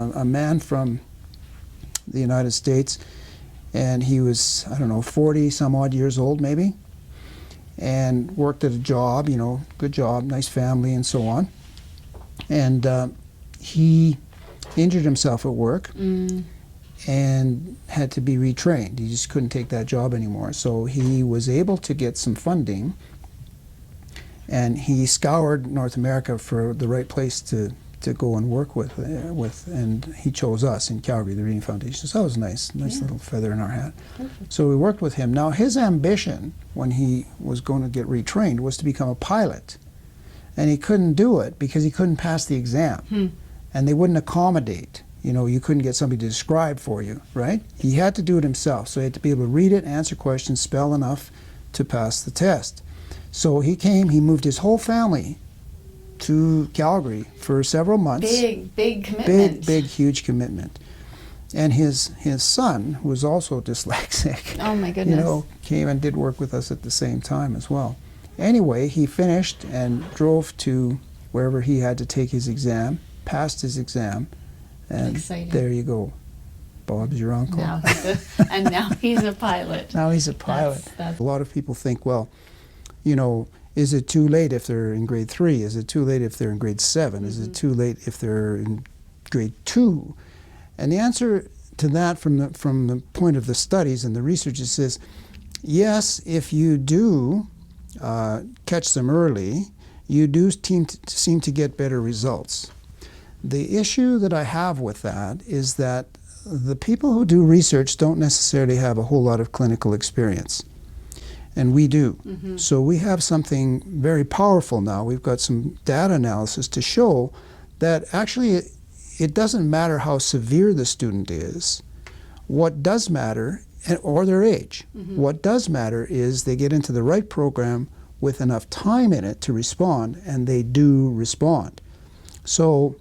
A man from the United States, and he was, I don't know, 40 some odd years old maybe, and worked at a job, you know, good job, nice family and so on. And he injured himself at work and had to be retrained. He just couldn't take that job anymore. So he was able to get some funding, and he scoured North America for the right place to go and work with, and he chose us in Calgary, the Reading Foundation. So that was nice little feather in our hat. Perfect. So we worked with him. Now his ambition when he was going to get retrained was to become a pilot, and he couldn't do it because he couldn't pass the exam, and they wouldn't accommodate. You know, you couldn't get somebody to describe for you, right? He had to do it himself, so he had to be able to read it, answer questions, spell enough to pass the test. So he came, he moved his whole family to Calgary for several months. Big commitment. Big, huge commitment. And his son, who was also dyslexic, oh my goodness, you know, came and did work with us at the same time as well. Anyway, he finished and drove to wherever he had to take his exam, passed his exam, and there you go. Bob's your uncle. Now and now he's a pilot. Now he's a pilot. That's a lot of people think, well, you know, is it too late if they're in grade 3? Is it too late if they're in grade 7? Is it too late if they're in grade 2? And the answer to that from the point of the studies and the research is yes, if you do catch them early, you do seem to get better results. The issue that I have with that is that the people who do research don't necessarily have a whole lot of clinical experience. And we do. So we have something very powerful now. We've got some data analysis to show that actually it doesn't matter how severe the student is. What does matter, or their age, what does matter is they get into the right program with enough time in it to respond, and they do respond. So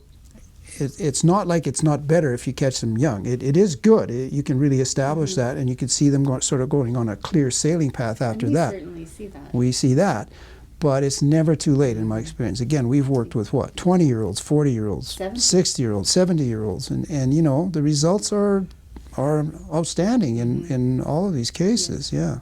it's not like it's not better if you catch them young. It is good. You can really establish that, and you can see them sort of going on a clear sailing path after that. We certainly see that. We see that. But it's never too late in my experience. Again, we've worked with what? 20-year-olds, 40-year-olds, 60-year-olds, 70-year-olds, and you know, the results are outstanding in all of these cases, yeah.